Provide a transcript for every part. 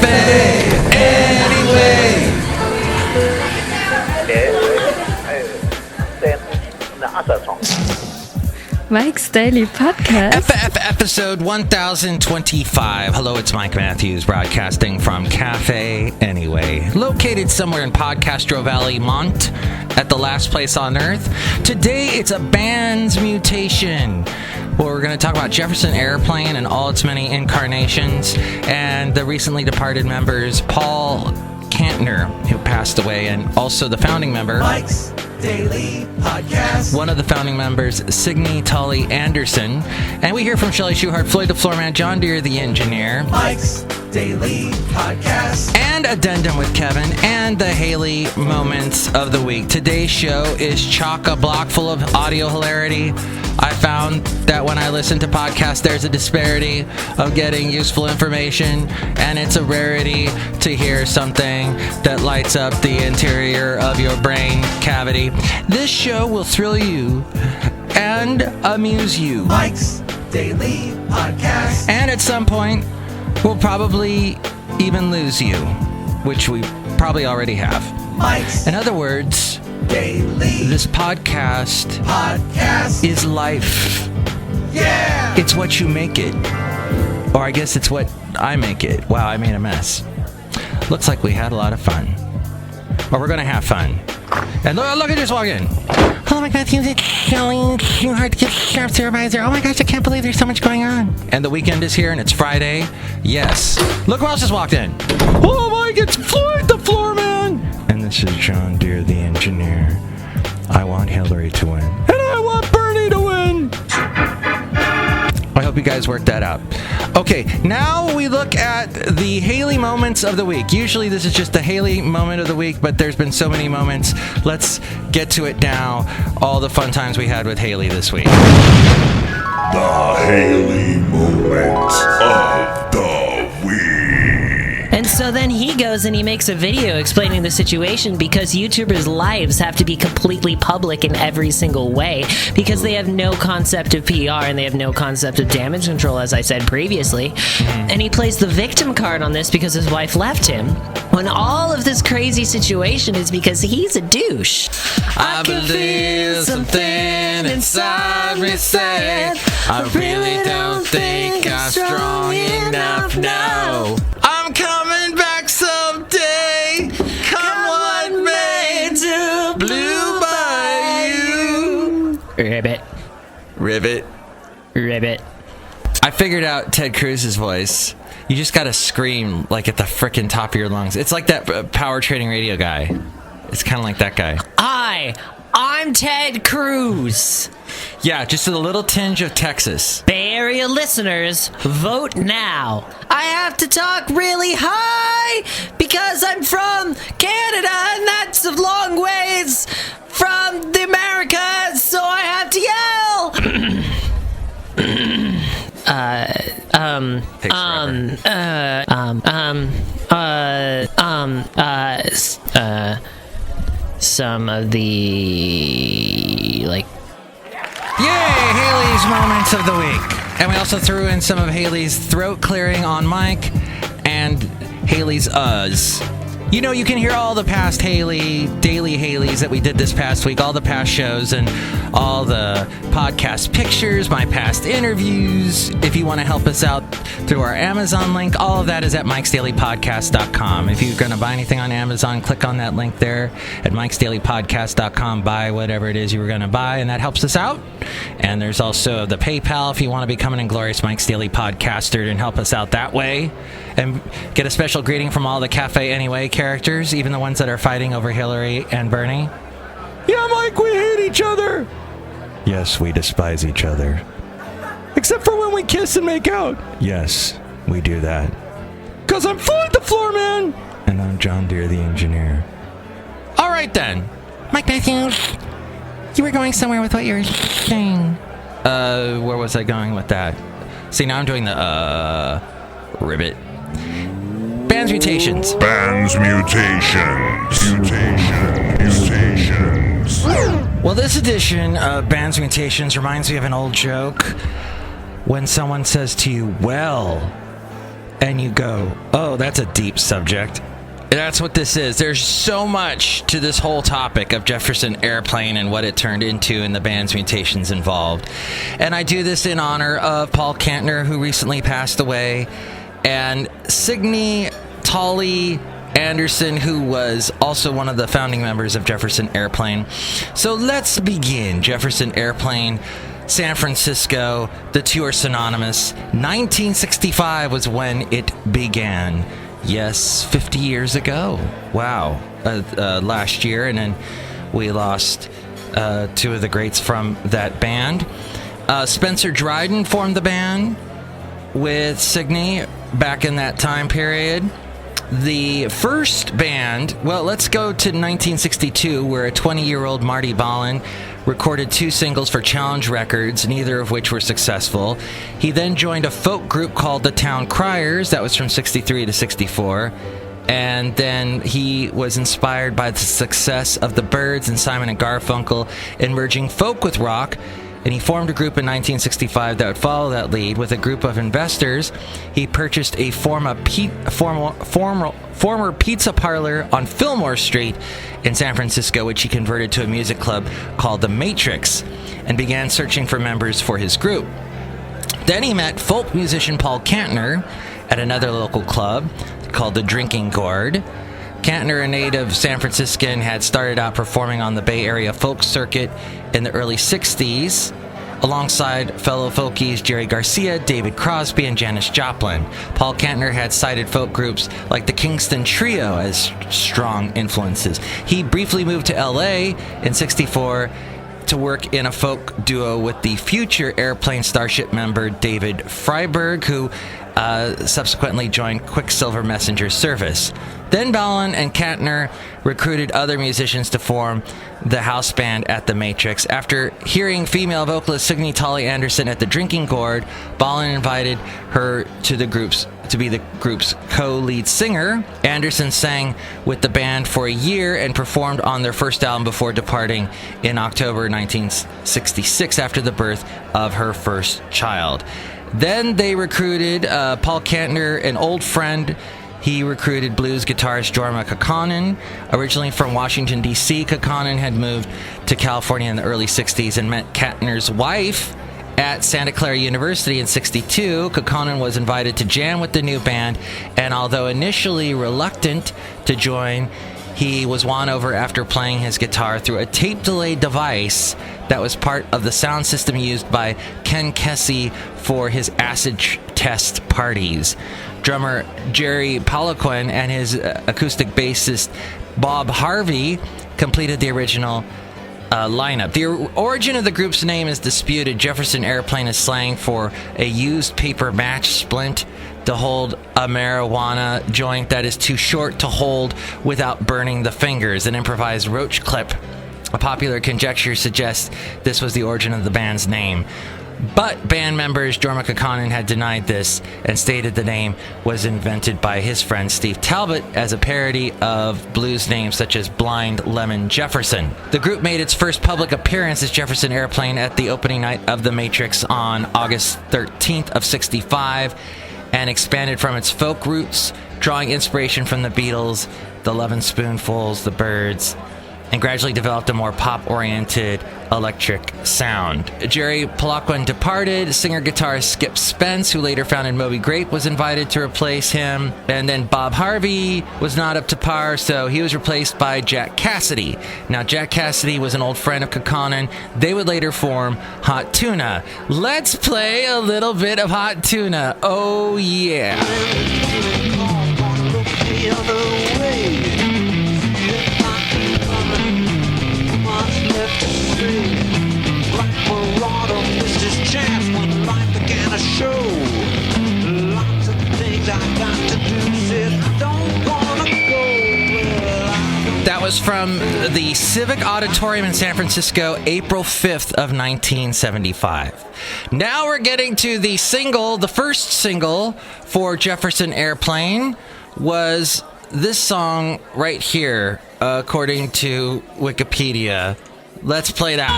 Cafe anyway. Mike's Daily Podcast. Episode 1025. Hello, it's Mike Matthews broadcasting from Cafe Anyway, located somewhere in Podcastro Valley, Mont, at the last place on earth. Today, it's a Bandsmutation, where we're going to talk about Jefferson Airplane and all its many incarnations, and the recently departed members, Paul Kantner, who passed away, and also the founding member, Mike's Daily Podcast. One of the founding members, Signe Toly Anderson. And we hear from Chely Shoehart, Floyd the Floorman, John Deere the engineer, Mike's Daily Podcast, and Addendum with Kevin, and the HAYLEY Moments of the Week. Today's show is chock a block full of audio hilarity. I found that when I listen to podcasts, there's a disparity of getting useful information, and it's a rarity to hear something that lights up the interior of your brain cavity. This show will thrill you and amuse you. Mike's Daily Podcast. And at some point, we'll probably even lose you, which we probably already have. Mike's In other words, Daily this podcast is life. Yeah! It's what you make it. Or I guess it's what I make it. Wow, I made a mess. Looks like we had a lot of fun. Or we're going to have fun. And look at this walk in. Hello, Mike Matthews. It's Chely Shoehart, Sheriff Supervisor. Oh my gosh, I can't believe there's so much going on. And the weekend is here and it's Friday. Yes. Look who else just walked in. Oh, Mike, it's Floyd the Floorman. And this is John Deere the engineer. I want Hillary to win. And I want Bernie to win. I hope you guys worked that out. Okay, now we look at the HAYLEY Moments of the Week. Usually this is just the HAYLEY Moment of the Week, but there's been so many moments. Let's get to it now. All the fun times we had with HAYLEY this week. The HAYLEY Moments of the Week. And so then he goes and he makes a video explaining the situation because YouTubers' lives have to be completely public in every single way because they have no concept of PR and they have no concept of damage control, as I said previously. And he plays the victim card on this because his wife left him, when all of this crazy situation is because he's a douche. I believe something inside me said, I really don't think I'm strong enough now. I'm coming back someday. Come what may, to Blue Bayou. Ribbit. I figured out Ted Cruz's voice. You just gotta scream like at the frickin' top of your lungs. It's like that power trading radio guy. It's kind of like that guy. I'm Ted Cruz. Yeah, just a little tinge of Texas. Bay Area listeners, vote now. I have to talk really high because I'm from Canada and that's a long ways from the Americas, so I have to yell. Some of the, like... Yay! HAYLEY's Moments of the Week. And we also threw in some of HAYLEY's throat clearing on Mike and HAYLEY's uhs. You know, you can hear all the past HAYLEY, daily HAYLEYs that we did this past week, all the past shows and all the podcast pictures, my past interviews. If you want to help us out through our Amazon link, all of that is at mikesdailypodcast.com. If you're going to buy anything on Amazon, click on that link there at mikesdailypodcast.com. Buy whatever it is you were going to buy, and that helps us out. And there's also the PayPal if you want to become an inglorious Mike's Daily Podcaster and help us out that way. And get a special greeting from all the Cafe Anyway characters, even the ones that are fighting over Hillary and Bernie. Yeah, Mike, we hate each other. Yes, we despise each other. Except for when we kiss and make out. Yes, we do that. 'Cause I'm Floyd the Floorman. And I'm John Deere the engineer. All right, then. Mike Matthews, you were going somewhere with what you were saying. Where was I going with that? See, now I'm doing the, ribbit. Bandsmutations. Mutations. Well, this edition of Bandsmutations reminds me of an old joke. When someone says to you, well, and you go, oh, that's a deep subject. That's what this is. There's so much to this whole topic of Jefferson Airplane and what it turned into and the Bandsmutations involved. And I do this in honor of Paul Kantner, who recently passed away, and Signe Toly Anderson, who was also one of the founding members of Jefferson Airplane. So let's begin. Jefferson Airplane, San Francisco, the two are synonymous. 1965 was when it began. Yes, 50 years ago. Wow. Last year, and then we lost two of the greats from that band. Spencer Dryden formed the band with Signe back in that time period. The first band, well, let's go to 1962, where a 20-year-old Marty Balin recorded 2 singles for Challenge Records, neither of which were successful. He then joined a folk group called the Town Criers. That was from 63 to 64. And then he was inspired by the success of the Byrds and Simon and Garfunkel in merging folk with rock. And he formed a group in 1965 that would follow that lead. With a group of investors, he purchased a former pizza parlor on Fillmore Street in San Francisco, which he converted to a music club called The Matrix, and began searching for members for his group. Then he met folk musician Paul Kantner at another local club called the Drinking Gourd. Kantner, a native San Franciscan, had started out performing on the Bay Area folk circuit in the early 60s, alongside fellow folkies Jerry Garcia, David Crosby, and Janis Joplin. Paul Kantner had cited folk groups like the Kingston Trio as strong influences. He briefly moved to LA in 64 to work in a folk duo with the future Airplane Starship member David Freiberg, who subsequently joined Quicksilver Messenger service. Then Balin and Kantner recruited other musicians to form the house band at the Matrix. After hearing female vocalist Signe Toly Anderson at the Drinking Gourd, Balin invited her to be the group's co-lead singer. Anderson sang with the band for a year and performed on their first album before departing in October 1966 after the birth of her first child. Then they recruited Paul Kantner, an old friend. He recruited blues guitarist Jorma Kaukonen. Originally from Washington, D.C., Kaukonen had moved to California in the early 60s and met Kantner's wife at Santa Clara University in 62. Kaukonen was invited to jam with the new band, and although initially reluctant to join, he was won over after playing his guitar through a tape delay device that was part of the sound system used by Ken Kesey for his acid test parties. Drummer Jerry Poliquin and his acoustic bassist Bob Harvey completed the original lineup. The origin of the group's name is disputed. Jefferson Airplane is slang for a used paper match splint to hold a marijuana joint that is too short to hold without burning the fingers, an improvised roach clip. A popular conjecture suggests this was the origin of the band's name. But band members Jorma Kaukonen had denied this and stated the name was invented by his friend Steve Talbot as a parody of blues names such as Blind Lemon Jefferson. The group made its first public appearance as Jefferson Airplane at the opening night of The Matrix on August 13th of 65 and expanded from its folk roots, drawing inspiration from the Beatles, the Lovin' Spoonfuls, the Byrds, and gradually developed a more pop-oriented electric sound. Jerry Poliquin departed. Singer-guitarist Skip Spence, who later founded Moby Grape, was invited to replace him. And then Bob Harvey was not up to par, so he was replaced by Jack Cassidy. Now, Jack Cassidy was an old friend of Kaukonen. They would later form Hot Tuna. Let's play a little bit of Hot Tuna. Oh, yeah. That was from the Civic Auditorium in San Francisco, April 5th of 1975. Now we're getting to the single. The first single for Jefferson Airplane was this song right here, according to Wikipedia. Let's play that.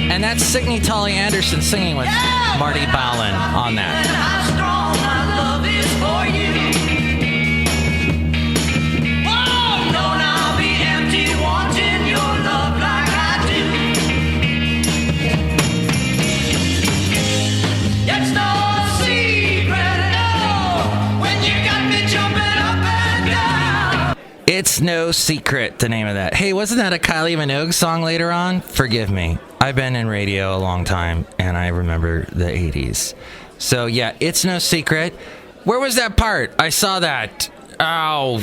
And that That's Signe Toly Anderson singing with Marty Balin on that. How strong my love is for you. Oh, don't I'll be empty wanting your love like I do. It's no secret, no, when you got me jumping up and down. It's No Secret, the name of that. Hey, wasn't that a Kylie Minogue song later on? Forgive me. I've been in radio a long time, and I remember the 80s. So, yeah, It's No Secret. Where was that part? I saw that. Oh,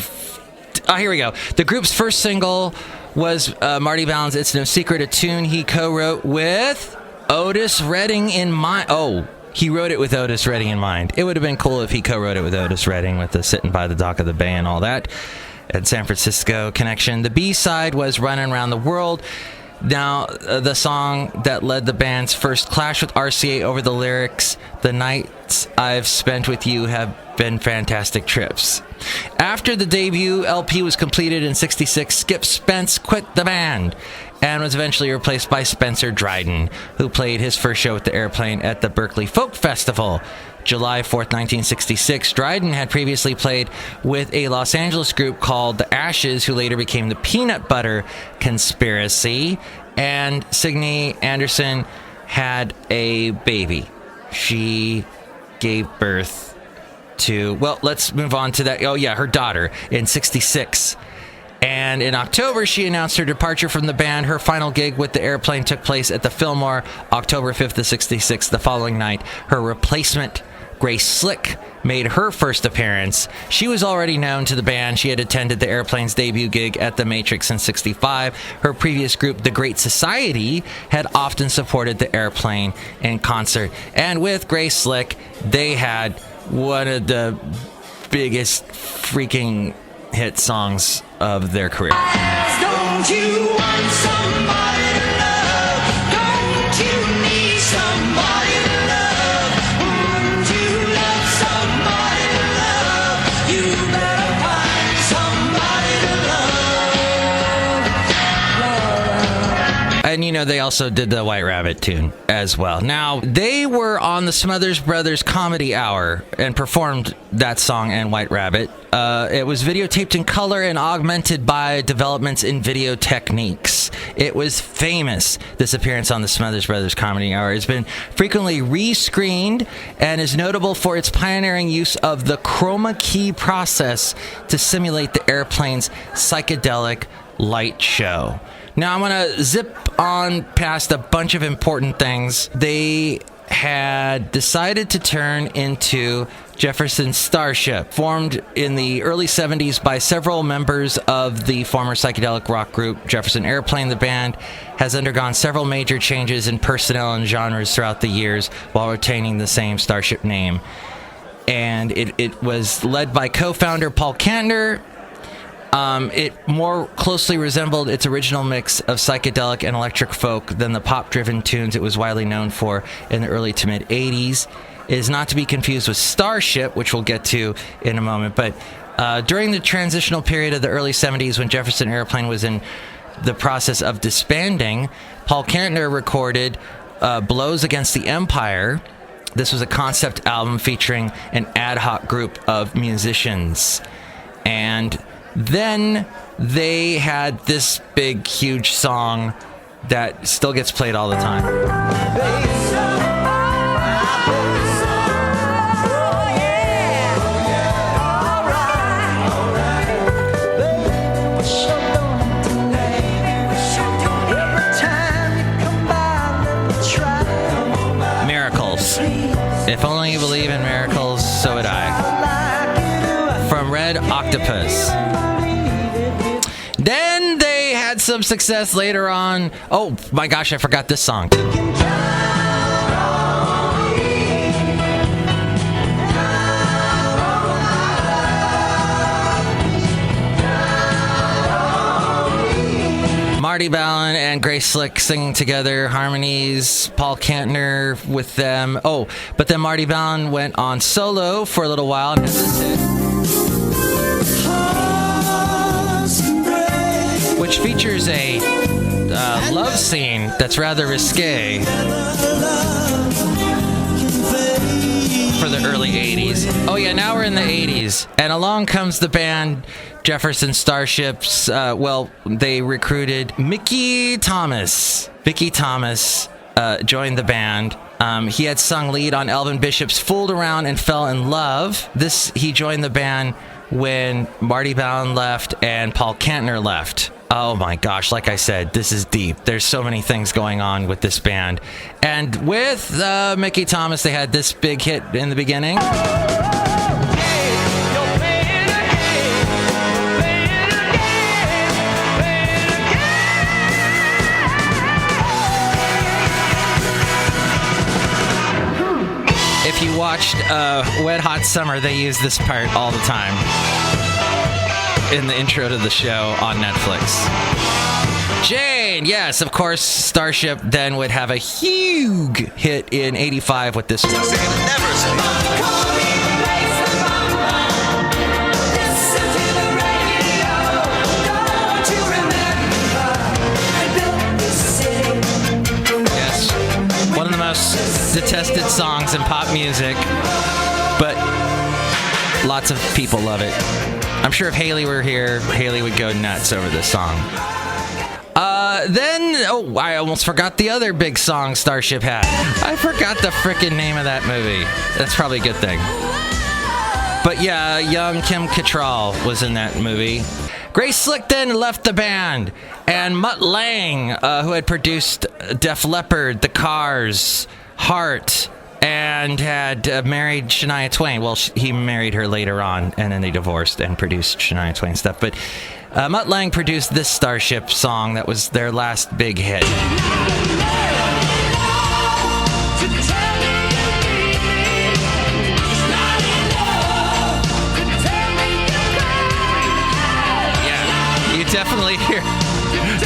here we go. The group's first single was Marty Balin's It's No Secret, a tune he co-wrote with Otis Redding in mind. Oh, he wrote it with Otis Redding in mind. It would have been cool if he co-wrote it with Otis Redding with the Sitting by the Dock of the Bay and all that. And San Francisco connection. The B-side was Running Around the World. Now, the song that led the band's first clash with RCA over the lyrics, "The nights I've spent with you have been fantastic trips." After the debut LP was completed in '66, Skip Spence quit the band and was eventually replaced by Spencer Dryden, who played his first show with the Airplane at the Berkeley Folk Festival. July 4th, 1966, Dryden had previously played with a Los Angeles group called The Ashes, who later became the Peanut Butter Conspiracy, and Signe Anderson had a baby. She gave birth to, well, let's move on to that. Oh, yeah, her daughter in '66. And in October, she announced her departure from the band. Her final gig with the Airplane took place at the Fillmore, October 5th of '66. The following night, her replacement, Grace Slick, made her first appearance. She was already known to the band. She had attended the Airplane's debut gig at the Matrix in '65. Her previous group, The Great Society, had often supported the Airplane in concert. And with Grace Slick, they had one of the biggest freaking hit songs of their career. Don't you want somebody to love? Don't you need somebody to love? Wouldn't you love somebody to love? You better find somebody to love. And, you know, they also did the White Rabbit tune as well. Now, they were on the Smothers Brothers Comedy Hour and performed that song and White Rabbit. It was videotaped in color and augmented by developments in video techniques. It was famous, this appearance on the Smothers Brothers Comedy Hour. It's been frequently rescreened and is notable for its pioneering use of the chroma key process to simulate the Airplane's psychedelic light show. Now, I'm going to zip on past a bunch of important things. They had decided to turn into Jefferson Starship, formed in the early 70s by several members of the former psychedelic rock group Jefferson Airplane. The band has undergone several major changes in personnel and genres throughout the years while retaining the same Starship name. And it was led by co-founder Paul Kantner. It more closely resembled its original mix of psychedelic and electric folk than the pop-driven tunes it was widely known for in the early to mid-'80s. It is not to be confused with Starship, which we'll get to in a moment. But during the transitional period of the early 70s, when Jefferson Airplane was in the process of disbanding, Paul Kantner recorded Blows Against the Empire. This was a concept album featuring an ad hoc group of musicians. And then they had this big, huge song that still gets played all the time. Miracles. If only you believe in miracles, so would I. From Red Octopus. Then they had some success later on. Oh my gosh, I forgot this song. Marty Balin and Grace Slick singing together, harmonies, Paul Kantner with them. Oh, but then Marty Balin went on solo for a little while. Which features a love scene that's rather risque for the early 80s. Oh yeah, now we're in the 80s, and along comes the band Jefferson Starships. They recruited Mickey Thomas. Mickey Thomas joined the band. He had sung lead on Elvin Bishop's Fooled Around and Fell in Love. He joined the band when Marty Ballin left and Paul Kantner left. Oh my gosh, like I said, this is deep. There's so many things going on with this band. And with Mickey Thomas, they had this big hit in the beginning. If you watched Wet Hot Summer, they use this part all the time in the intro to the show on Netflix. Jane, yes, of course, Starship then would have a huge hit in 85 with this one. Yes, one of the most detested songs in pop music, but lots of people love it. I'm sure if Hayley were here, Hayley would go nuts over this song. I almost forgot the other big song Starship had. I forgot the frickin' name of that movie. That's probably a good thing. But yeah, young Kim Cattrall was in that movie. Grace Slick then left the band, and Mutt Lange, who had produced Def Leppard, The Cars, Heart, and had married Shania Twain. Well, he married her later on, and then they divorced and produced Shania Twain stuff. But Mutt Lange produced this Starship song that was their last big hit. Yeah, you definitely hear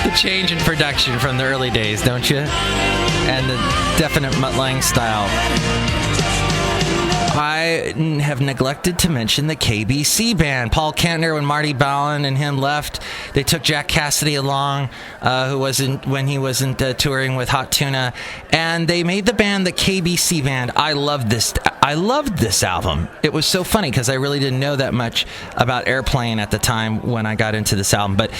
the change in production from the early days, don't you? And the definite Mutt Lange style. I have neglected to mention the KBC band. Paul Kantner, when Marty Ballin and him left, they took Jack Cassidy along, when he wasn't touring with Hot Tuna, and they made the band the KBC band. I loved this album. It was so funny because I really didn't know that much about Airplane at the time when I got into this album. But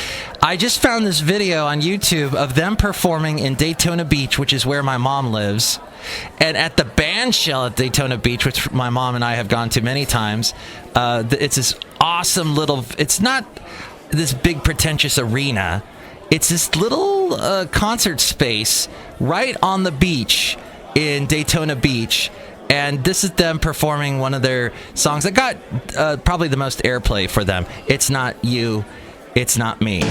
I just found this video on YouTube of them performing in Daytona Beach, which is where my mom lives. And at the band shell at Daytona Beach, which my mom and I have gone to many times, it's this awesome little, it's not this big pretentious arena. It's this little concert space right on the beach in Daytona Beach. And this is them performing one of their songs that got probably the most airplay for them. It's Not You, It's Not Me.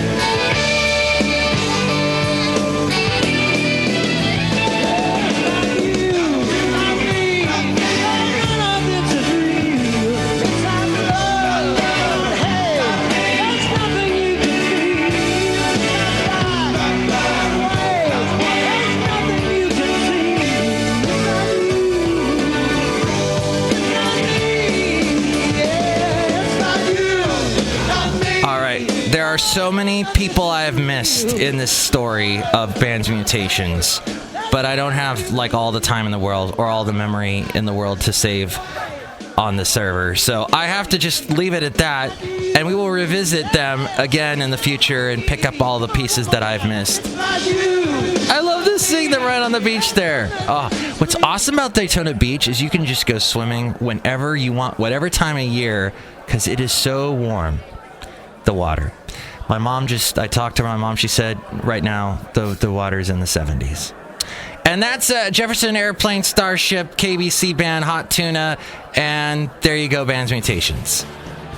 There are so many people I have missed in this story of Bandsmutations, but I don't have like all the time in the world or all the memory in the world to save on the server. So I have to just leave it at that, and we will revisit them again in the future and pick up all the pieces that I've missed. I love this seeing them right on the beach there. Oh, what's awesome about Daytona Beach is you can just go swimming whenever you want, whatever time of year, because it is so warm, the water. I talked to my mom, she said right now the water's in the 70s. And that's Jefferson Airplane, Starship, KBC band, Hot Tuna, and there you go, Bandsmutations.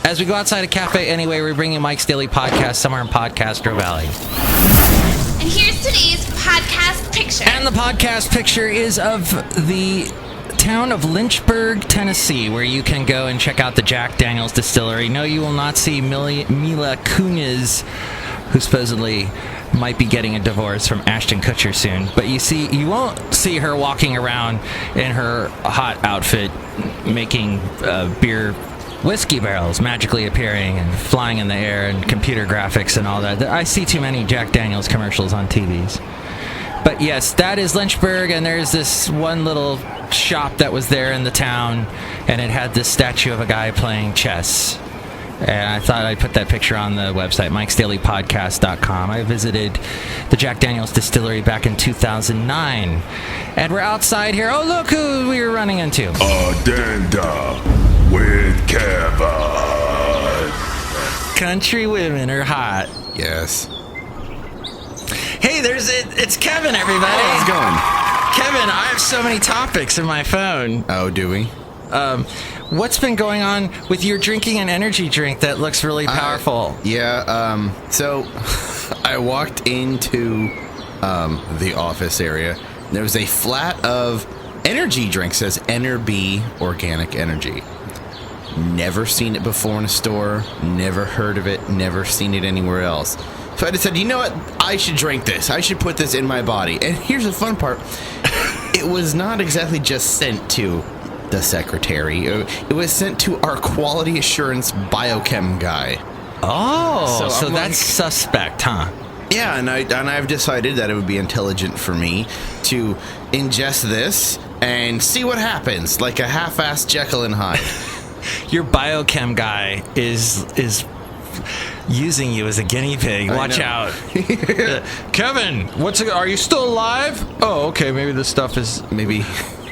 As we go outside a cafe anyway, we're bringing Mike's Daily Podcast somewhere in Podcastro Valley. And here's today's podcast picture. And the podcast picture is of the town of Lynchburg, Tennessee, where you can go and check out the Jack Daniels distillery. No, you will not see Mila Kunis, who supposedly might be getting a divorce from Ashton Kutcher soon. But you won't see her walking around in her hot outfit making beer whiskey barrels magically appearing and flying in the air and computer graphics and all that. I see too many Jack Daniels commercials on TVs. But yes, that is Lynchburg, and there's this one little shop that was there in the town, and it had this statue of a guy playing chess. And I thought I'd put that picture on the website, mikesdailypodcast.com. I visited the Jack Daniels distillery back in 2009. And we're outside here. Oh, look who we were running into. Addendum with Kevin. Country women are hot. Yes. Hey, it's Kevin, everybody. How's it going? Kevin, I have so many topics in my phone. Oh, do we? What's been going on with your drinking an energy drink that looks really powerful? So I walked into the office area. There was a flat of energy drinks. It says NRB Organic Energy. Never seen it before in a store. Never heard of it. Never seen it anywhere else. So I decided, you know what? I should drink this. I should put this in my body. And here's the fun part. It was not exactly just sent to the secretary. It was sent to our quality assurance biochem guy. Oh, so I'm that's suspect, huh? Yeah, and I've decided that it would be intelligent for me to ingest this and see what happens, like a half-assed Jekyll and Hyde. Your biochem guy is using you as a guinea pig. Watch out. Kevin, are you still alive? Oh, okay, maybe this stuff is... Maybe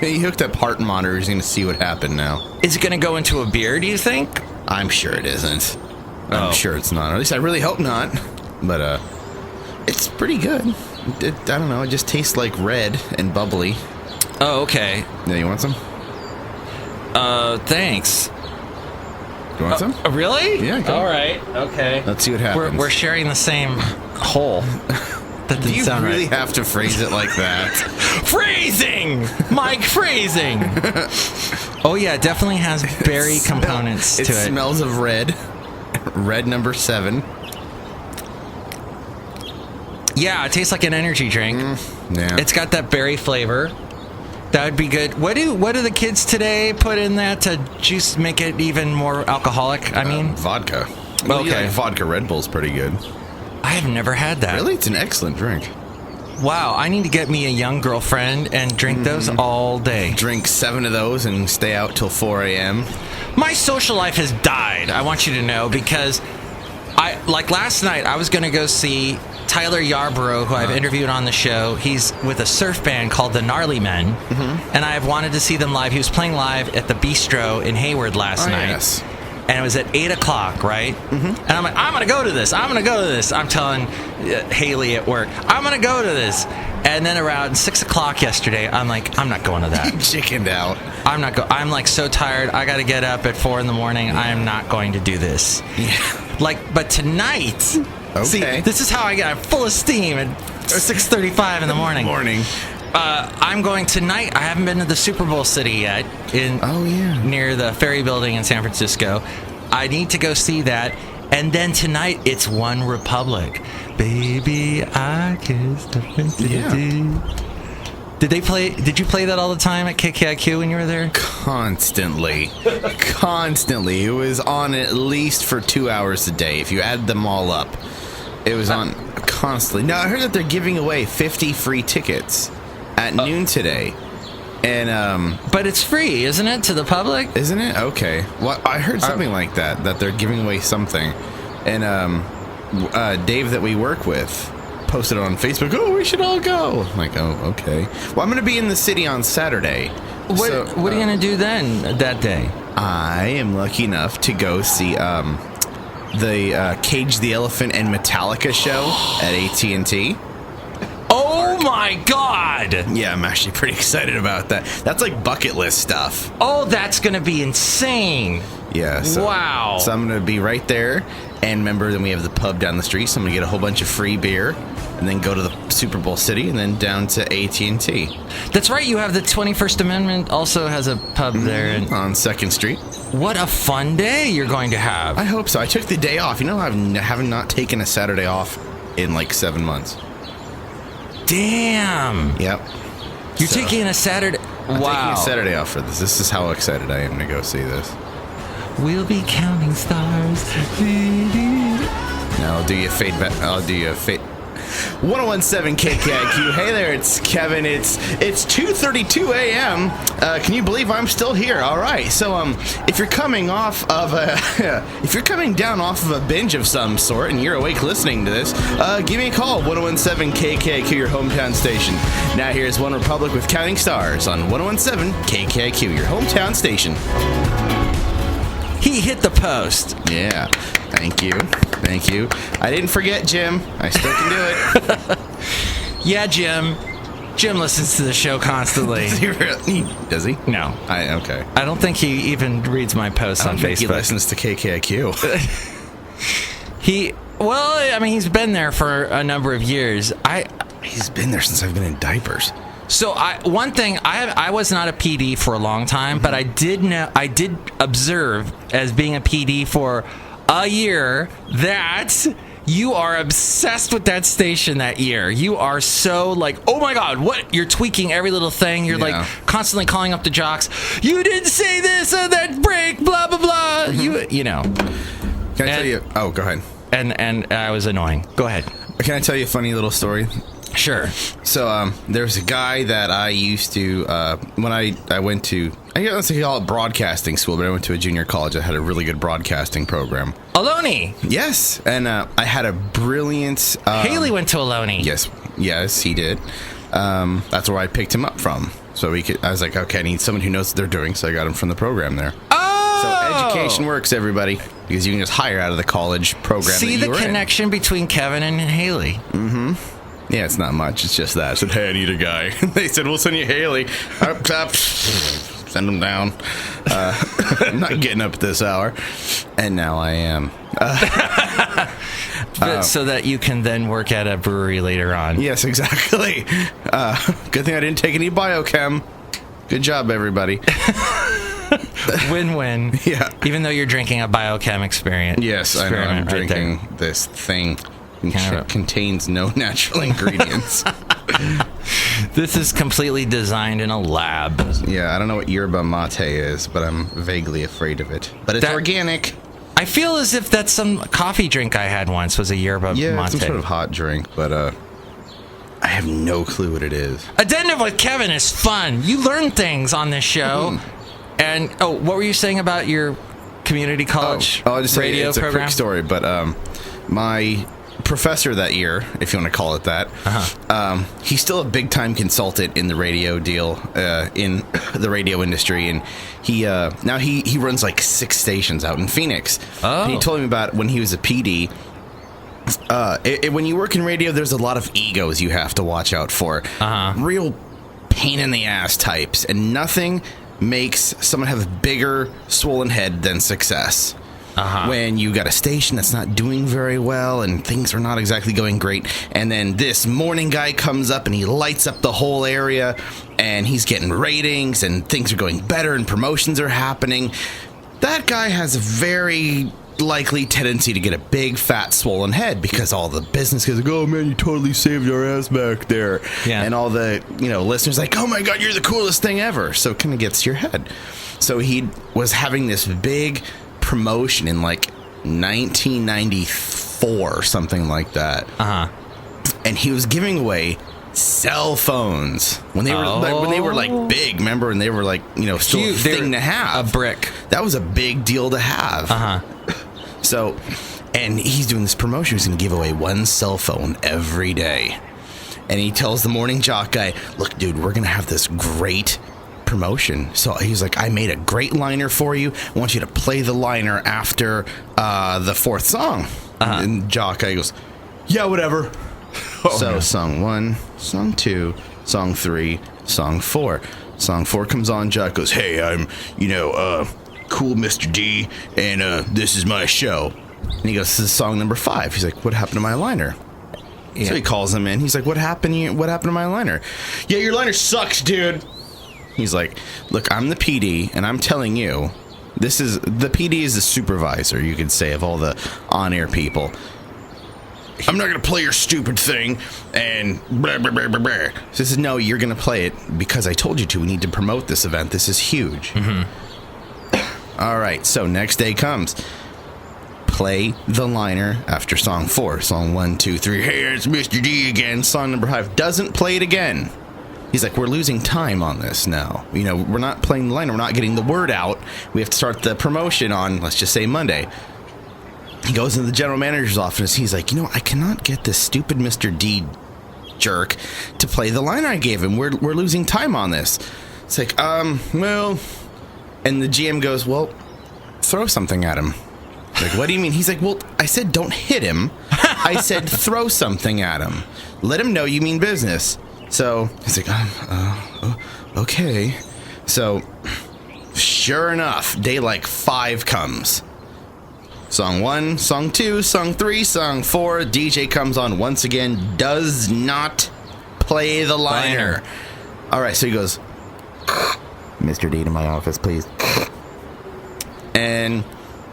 he hooked up heart monitor. He's going to see what happened now. Is it going to go into a beer, do you think? I'm sure it isn't. I'm sure it's not. Or at least I really hope not. But it's pretty good. I don't know. It just tastes like red and bubbly. Oh, okay. Yeah, you want some? Thanks. You want some? Really? Yeah, go. All right. Okay. Let's see what happens. We're sharing the same hole. That Do didn't you sound really right. have to phrase it like that? Phrasing! Mike, phrasing! Oh, yeah, it definitely has berry components to it. It smells of red. Red number 7. Yeah, it tastes like an energy drink. Yeah. It's got that berry flavor. That would be good. What do the kids today put in that to just make it even more alcoholic? I mean, vodka. Well, Okay. like vodka Red Bull's pretty good. I have never had that. Really? It's an excellent drink. Wow, I need to get me a young girlfriend and drink those all day. Drink 7 of those and stay out till 4 a.m. My social life has died, I want you to know, because last night I was going to go see Tyler Yarborough, who I've interviewed on the show. He's with a surf band called the Gnarly Men, and I've wanted to see them live. He was playing live at the Bistro in Hayward last night. Yes. And it was at 8 o'clock, right? And I'm like, I'm going to go to this. I'm going to go to this. I'm telling Haley at work, I'm going to go to this. And then around 6 o'clock yesterday, I'm like, I'm not going to that. Chickened out. I'm like so tired. I got to get up at 4 in the morning. I am not going to do this. Yeah. But tonight, see, this is how I'm full of steam at 6:35 in the morning. I'm going tonight. I haven't been to the Super Bowl city yet. Near the Ferry Building in San Francisco. I need to go see that. And then tonight, it's One Republic. Baby, I can step into the deep. Did you play that all the time at KKIQ when you were there? Constantly. It was on at least for 2 hours a day. If you add them all up, it was on constantly. Now, I heard that they're giving away 50 free tickets at noon today. And but it's free, isn't it, to the public? Isn't it? Okay. Well, I heard something like that they're giving away something. And Dave that we work with posted it on Facebook. Oh, we should all go. I'm like, oh, okay. Well, I'm going to be in the city on Saturday. What are you going to do then that day? I am lucky enough to go see the Cage the Elephant and Metallica show at AT&T. Oh my God! Yeah, I'm actually pretty excited about that. That's like bucket list stuff. Oh, that's going to be insane. Yeah. Wow. So I'm going to be right there. And remember, then we have the pub down the street, so I'm going to get a whole bunch of free beer and then go to the Super Bowl city and then down to AT&T. That's right. You have the 21st Amendment also has a pub there. And on 2nd Street. What a fun day you're going to have. I hope so. I took the day off. You know, I haven't not taken a Saturday off in like 7 months. Damn. Yep. You're taking a Saturday. I'm Wow. taking a Saturday off for this. This is how excited I am to go see this. We'll be counting stars. Now I'll do you a fade back. I'll do you a fade. 1017 KKIQ. Hey there, it's Kevin. It's 2:32 a.m. Can you believe I'm still here? All right. So if you're coming off of if you're coming down off of a binge of some sort and you're awake listening to this, give me a call. 1017 KKIQ, your hometown station. Now here's One Republic with Counting Stars on 1017 KKIQ, your hometown station. He hit the post. Yeah. Thank you. Thank you. I didn't forget, Jim. I still can do it. Yeah, Jim. Jim listens to the show constantly. Does he? No. Okay. I don't think he even reads my posts on Facebook. He listens to KKIQ. He's been there for a number of years. He's been there since I've been in diapers. So one thing, I was not a PD for a long time, but I did observe as being a PD for a year that you are obsessed with that station that year. You are so like, oh my God, what? You're tweaking every little thing. You're like constantly calling up the jocks. You didn't say this on that break, blah, blah, blah. You know. Can I tell you? Oh, go ahead. And I was annoying. Go ahead. Can I tell you a funny little story? Sure. So there's a guy that I used to, when I went to, I guess they call it broadcasting school, but I went to a junior college that had a really good broadcasting program. Ohlone. Yes. And I had a brilliant... Haley went to Ohlone. Yes, he did. That's where I picked him up from. So I was like, okay, I need someone who knows what they're doing, so I got him from the program there. So education works, everybody, because you can just hire out of the college program. See the connection between Kevin and Haley. Mm-hmm. Yeah, it's not much. It's just that. I said, hey, I need a guy. They said, we'll send you Haley. Send him down. I'm not getting up at this hour. And now I am. So that you can then work at a brewery later on. Yes, exactly. Good thing I didn't take any biochem. Good job, everybody. Win-win. Yeah. Even though you're drinking a biochem experience. Yes, I know. I'm drinking this thing. It contains no natural ingredients. This is completely designed in a lab. Yeah, I don't know what yerba mate is, but I'm vaguely afraid of it. But it's organic. I feel as if that's some coffee drink I had once was a yerba mate. Yeah, it's some sort of hot drink, but I have no clue what it is. Addendum with Kevin is fun. You learn things on this show. And, what were you saying about your community college I'll just say radio it's program? a quick story, but my professor that year, if you want to call it that, he's still a big-time consultant in the radio deal, in the radio industry, and he runs like 6 stations out in Phoenix. And he told me about when he was a PD. When you work in radio, there's a lot of egos you have to watch out for. Real pain in the ass types, and nothing makes someone have a bigger swollen head than success. When you got a station that's not doing very well and things are not exactly going great, and then this morning guy comes up and he lights up the whole area and he's getting ratings and things are going better and promotions are happening, that guy has a very likely tendency to get a big fat swollen head because all the business guys are like, oh man, you totally saved our ass back there. And all the listeners like, oh my God, you're the coolest thing ever. So it kind of gets to your head. So he was having this big promotion in like 1994 or something like that. And he was giving away cell phones when they were like big, remember, and they were like, still a thing to have. A brick. That was a big deal to have. So, and he's doing this promotion. He's going to give away 1 cell phone every day. And he tells the morning jock guy, look, dude, we're going to have this great promotion. So he's like, I made a great liner for you. I want you to play the liner after the 4th song. And jock guy goes, yeah, whatever. Song 1, song 2, song 3, song 4. Song 4 comes on, jock goes, hey, I'm, cool Mr. D, and this is my show. And he goes, this is song number 5. He's like, what happened to my liner? So he calls him in. He's like, what happened to my liner? Yeah, your liner sucks, dude. He's like, look, I'm the PD, and I'm telling you, the PD is the supervisor, you could say, of all the on-air people. I'm not going to play your stupid thing, and blah, blah, blah, blah, blah. So he says, no, you're going to play it because I told you to. We need to promote this event. This is huge. All right, so next day comes. Play the liner after song 4. Song 1, 2, 3. Hey, it's Mr. D again. Song number 5. Doesn't play it again. He's like, we're losing time on this now. You know, we're not playing the liner. We're not getting the word out. We have to start the promotion on, let's just say, Monday. He goes into the general manager's office. He's like, you know, I cannot get this stupid Mr. D jerk to play the liner I gave him. We're losing time on this. It's like, well... And the GM goes, well, throw something at him. Like, what do you mean? He's like, well, I said don't hit him. I said throw something at him. Let him know you mean business. So he's like, okay. So sure enough, day like 5 comes. Song 1, song 2, song 3, song 4. DJ comes on once again, does not play the liner. All right, so he goes, Mr. D to my office, please. And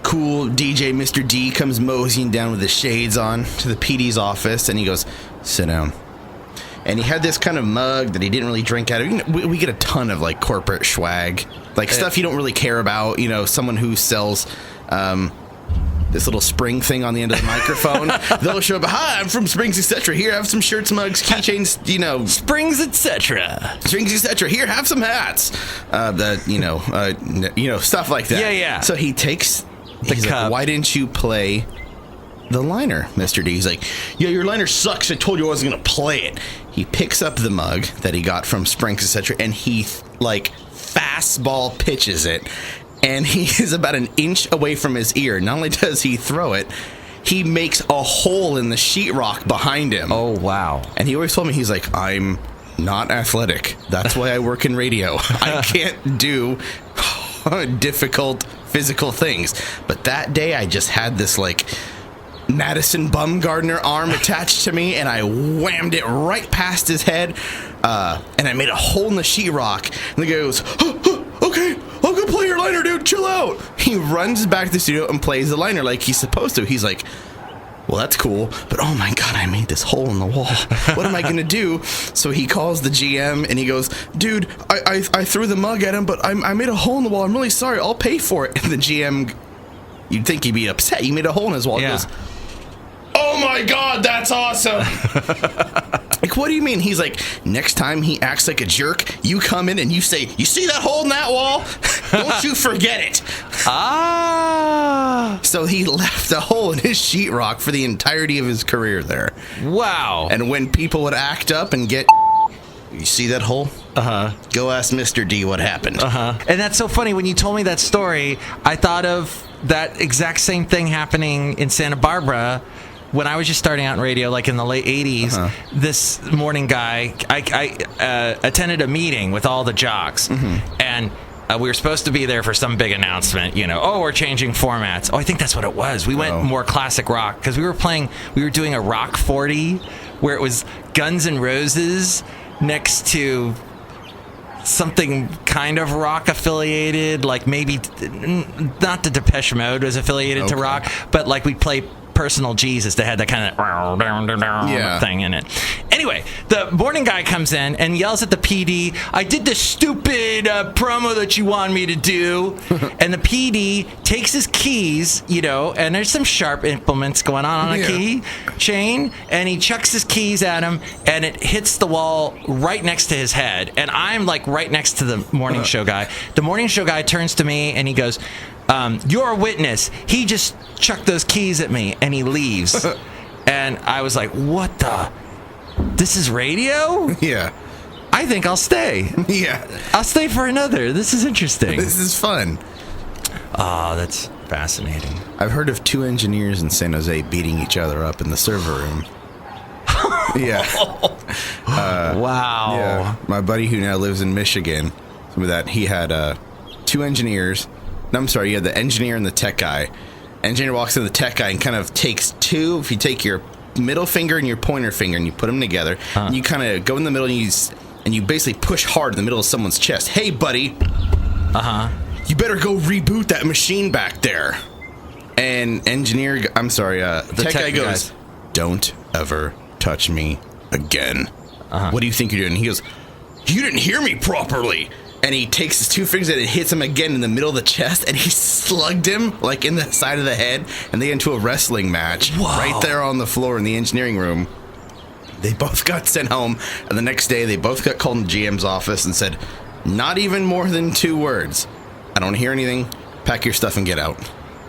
cool DJ Mr. D comes moseying down with his shades on to the PD's office, and he goes, sit down. And he had this kind of mug that he didn't really drink out of. You know, we get a ton of like corporate swag, like stuff you don't really care about. You know, someone who sells this little spring thing on the end of the microphone. They'll show up. Hi, I'm from Springs, etc. Here, have some shirts, mugs, keychains. You know, Springs, etc. Springs, etc. Here, have some hats. Stuff like that. Yeah. So he takes the cup. like, why didn't you play the liner, Mr. D? He's like, yeah, your liner sucks. I told you I wasn't going to play it. He picks up the mug that he got from Springs, etc., and he, like, fastball pitches it, and he is about an inch away from his ear. Not only does he throw it, he makes a hole in the sheetrock behind him. Oh, wow. And he always told me, he's like, I'm not athletic. That's why I work in radio. I can't do difficult physical things. But that day, I just had this, like, Madison Bumgardner arm attached to me, and I whammed it right past his head, and I made a hole in the sheetrock. And the guy goes, okay, I'll go play your liner, dude, chill out. He runs back to the studio and plays the liner like he's supposed to. He's like, well, that's cool, but oh my god, I made this hole in the wall. What am I gonna do? So he calls the GM and he goes, dude, I threw the mug at him, but I made a hole in the wall. I'm really sorry, I'll pay for it. And the GM, you'd think he'd be upset. You made a hole in his wall. Yeah. He goes, oh my god, that's awesome. Like, what do you mean? He's like, next time he acts like a jerk, you come in and you say, you see that hole in that wall? Don't you forget it. So he left a hole in his sheetrock for the entirety of his career there. Wow. And when people would act up and get, you see that hole? Go ask Mr. D what happened. And that's so funny. When you told me that story, I thought of that exact same thing happening in Santa Barbara when I was just starting out in radio, like in the late 80s. This morning guy, I attended a meeting with all the jocks, and we were supposed to be there for some big announcement, you know, oh, we're changing formats. Oh, I think that's what it was. We went more classic rock, because we were doing a Rock 40, where it was Guns N' Roses next to something kind of rock affiliated, like maybe not the Depeche Mode was affiliated to rock, but like we'd play Personal Jesus that had that kind of thing in it. Anyway, the morning guy comes in and yells at the PD, I did the stupid promo that you want me to do. And the PD takes his keys, you know, and there's some sharp implements going on a key chain, and he chucks his keys at him, and it hits the wall right next to his head. And I'm like right next to the morning show guy. The morning show guy turns to me and he goes, you're a witness. He just chucked those keys at me, and he leaves. And I was like, what the? This is radio? Yeah. I think I'll stay. Yeah. I'll stay for another. This is interesting. This is fun. Oh, that's fascinating. I've heard of 2 engineers in San Jose beating each other up in the server room. Yeah. Wow. Yeah. My buddy who now lives in Michigan, some of that, he had 2 engineers. No, I'm sorry, you had the engineer and the tech guy. Engineer walks in the tech guy and kind of takes 2. If you take your middle finger and your pointer finger and you put them together, and you kind of go in the middle and you basically push hard in the middle of someone's chest. Hey, buddy. You better go reboot that machine back there. And the tech guy goes, don't ever touch me again. What do you think you're doing? He goes, you didn't hear me properly. and he takes his two fingers and it hits him again in the middle of the chest, and he slugged him like in the side of the head, and they get into a wrestling match right there on the floor in the engineering room. They both got sent home, and the next day they both got called in the GM's office and said, not even more than 2 words. I don't want to hear anything. Pack your stuff and get out.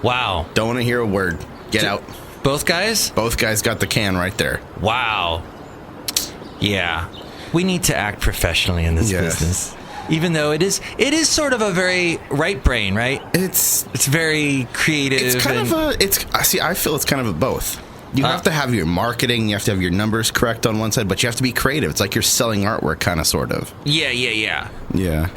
Wow. Don't want to hear a word. Get out. Both guys? Both guys got the can right there. Wow. Yeah. We need to act professionally in this business. Even though it is sort of a very right brain, right? It's very creative. It's kind of I feel it's kind of a both. You have to have your marketing, you have to have your numbers correct on one side, but you have to be creative. It's like you're selling artwork, kind of, sort of. Yeah. Yeah.